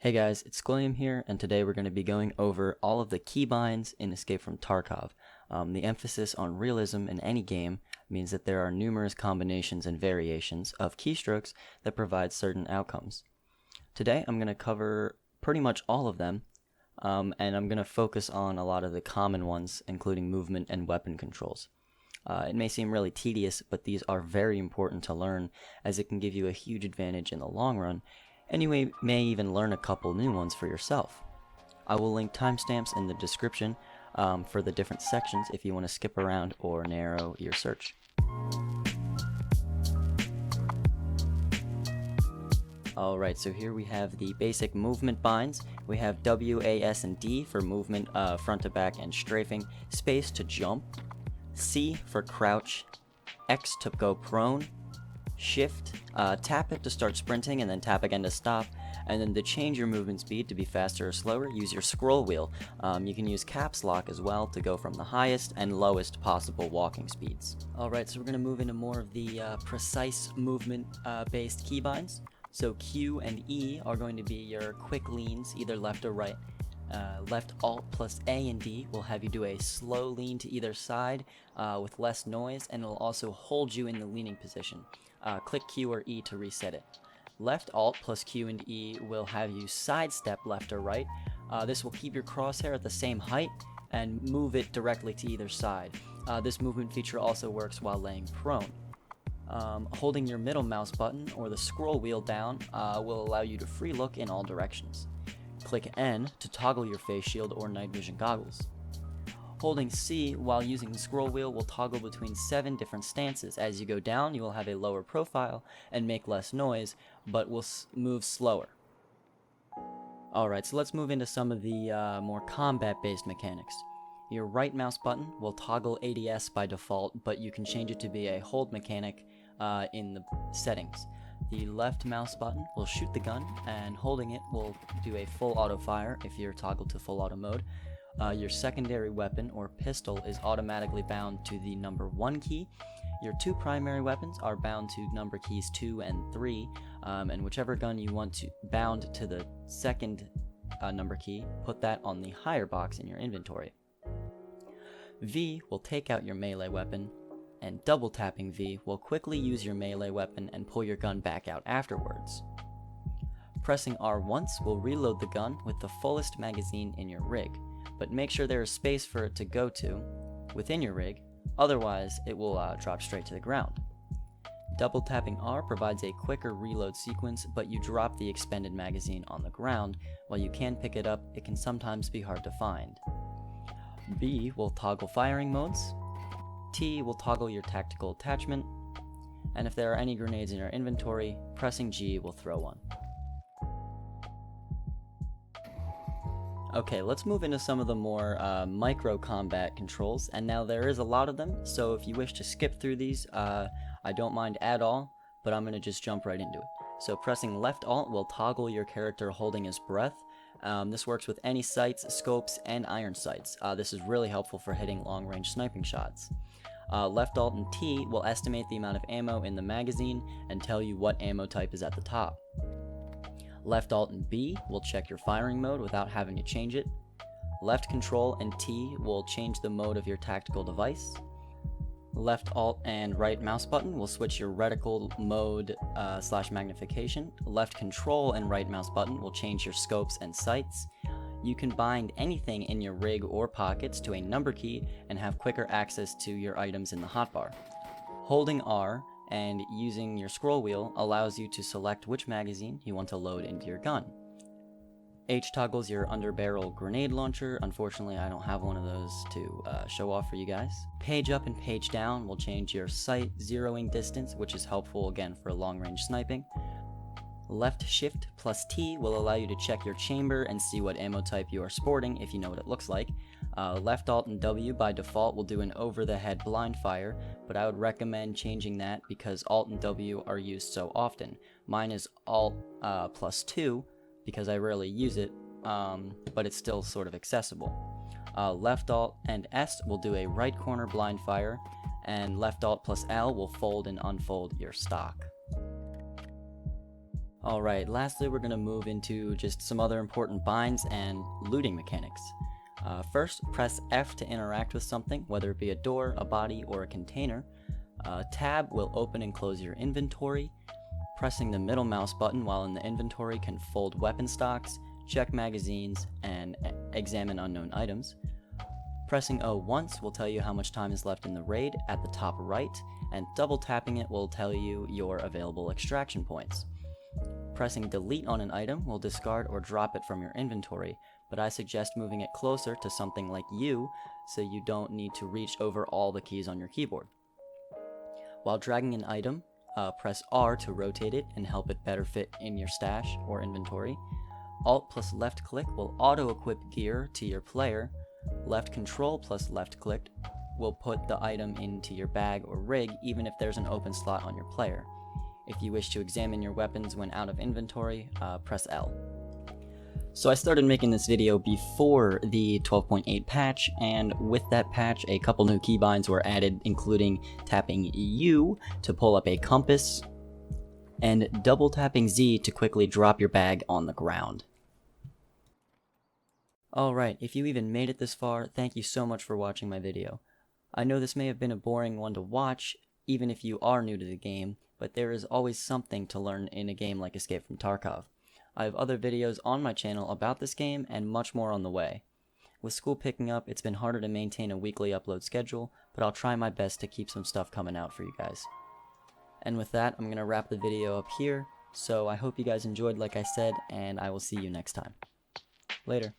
Hey guys, it's William here, and today we're going to be going over all of the keybinds in Escape from Tarkov. The emphasis on realism in any game means that there are numerous combinations and variations of keystrokes that provide certain outcomes. Today I'm going to cover pretty much all of them, and I'm going to focus on a lot of the common ones, including movement and weapon controls. It may seem really tedious, but these are very important to learn, as it can give you a huge advantage in the long run, and you may even learn a couple new ones for yourself. I will link timestamps in the description for the different sections if you want to skip around or narrow your search. Alright, so here we have the basic movement binds. We have W, A, S, and D for movement front to back and strafing, space to jump, C for crouch, X to go prone, Shift, tap it to start sprinting and then tap again to stop, and then to change your movement speed to be faster or slower, use your scroll wheel. You can use caps lock as well to go from the highest and lowest possible walking speeds. Alright, so we're going to move into more of the precise movement based keybinds. So Q and E are going to be your quick leans, either left or right. Left Alt plus A and D will have you do a slow lean to either side with less noise, and it will also hold you in the leaning position. Click Q or E to reset it. Left Alt plus Q and E will have you sidestep left or right. This will keep your crosshair at the same height and move it directly to either side. This movement feature also works while laying prone. Holding your middle mouse button or the scroll wheel down will allow you to free look in all directions. Click N to toggle your face shield or night vision goggles. Holding C while using the scroll wheel will toggle between 7 different stances. As you go down, you will have a lower profile and make less noise, but will move slower. Alright, so let's move into some of the more combat-based mechanics. Your right mouse button will toggle ADS by default, but you can change it to be a hold mechanic in the settings. The left mouse button will shoot the gun, and holding it will do a full auto fire if you're toggled to full auto mode. Your secondary weapon or pistol is automatically bound to the number 1 key. Your 2 primary weapons are bound to number keys 2 and 3, and whichever gun you want to bound to the second number key, put that on the higher box in your inventory. V will take out your melee weapon, and double tapping V will quickly use your melee weapon and pull your gun back out afterwards. Pressing R once will reload the gun with the fullest magazine in your rig, but make sure there is space for it to go to within your rig, otherwise it will drop straight to the ground. Double tapping R provides a quicker reload sequence, but you drop the expended magazine on the ground. While you can pick it up, it can sometimes be hard to find. B will toggle firing modes, T will toggle your tactical attachment, and if there are any grenades in your inventory, pressing G will throw one. Okay, let's move into some of the more micro combat controls, and now there is a lot of them, so if you wish to skip through these, I don't mind at all, but I'm going to just jump right into it. So pressing left alt will toggle your character holding his breath. This works with any sights, scopes, and iron sights. This is really helpful for hitting long-range sniping shots. Left alt and T will estimate the amount of ammo in the magazine and tell you what ammo type is at the top. Left alt and B will check your firing mode without having to change it. Left control and T will change the mode of your tactical device. Left alt and right mouse button will switch your reticle mode / magnification. Left control and right mouse button will change your scopes and sights. You can bind anything in your rig or pockets to a number key and have quicker access to your items in the hotbar. Holding R and using your scroll wheel allows you to select which magazine you want to load into your gun. H toggles your underbarrel grenade launcher. Unfortunately, I don't have one of those to show off for you guys. Page up and page down will change your sight zeroing distance, which is helpful again for long-range sniping. Left shift plus T will allow you to check your chamber and see what ammo type you are sporting if you know what it looks like. Left alt and W by default will do an over-the-head blind fire, but I would recommend changing that because alt and W are used so often. Mine is alt plus 2 because I rarely use it, but it's still sort of accessible. Left alt and S will do a right corner blind fire, and left alt plus L will fold and unfold your stock. Alright, lastly we're going to move into just some other important binds and looting mechanics. First, press F to interact with something, whether it be a door, a body, or a container. Tab will open and close your inventory. Pressing the middle mouse button while in the inventory can fold weapon stocks, check magazines, and examine unknown items. Pressing O once will tell you how much time is left in the raid at the top right, and double tapping it will tell you your available extraction points. Pressing delete on an item will discard or drop it from your inventory, but I suggest moving it closer to something like U so you don't need to reach over all the keys on your keyboard. While dragging an item, press R to rotate it and help it better fit in your stash or inventory. Alt plus left click will auto-equip gear to your player. Left control plus left click will put the item into your bag or rig even if there's an open slot on your player. If you wish to examine your weapons when out of inventory, press L. So I started making this video before the 12.8 patch, and with that patch a couple new keybinds were added, including tapping U to pull up a compass, and double tapping Z to quickly drop your bag on the ground. Alright, if you even made it this far, thank you so much for watching my video. I know this may have been a boring one to watch, even if you are new to the game, but there is always something to learn in a game like Escape from Tarkov. I have other videos on my channel about this game and much more on the way. With school picking up, it's been harder to maintain a weekly upload schedule, but I'll try my best to keep some stuff coming out for you guys. And with that, I'm going to wrap the video up here, so I hope you guys enjoyed like I said, and I will see you next time. Later.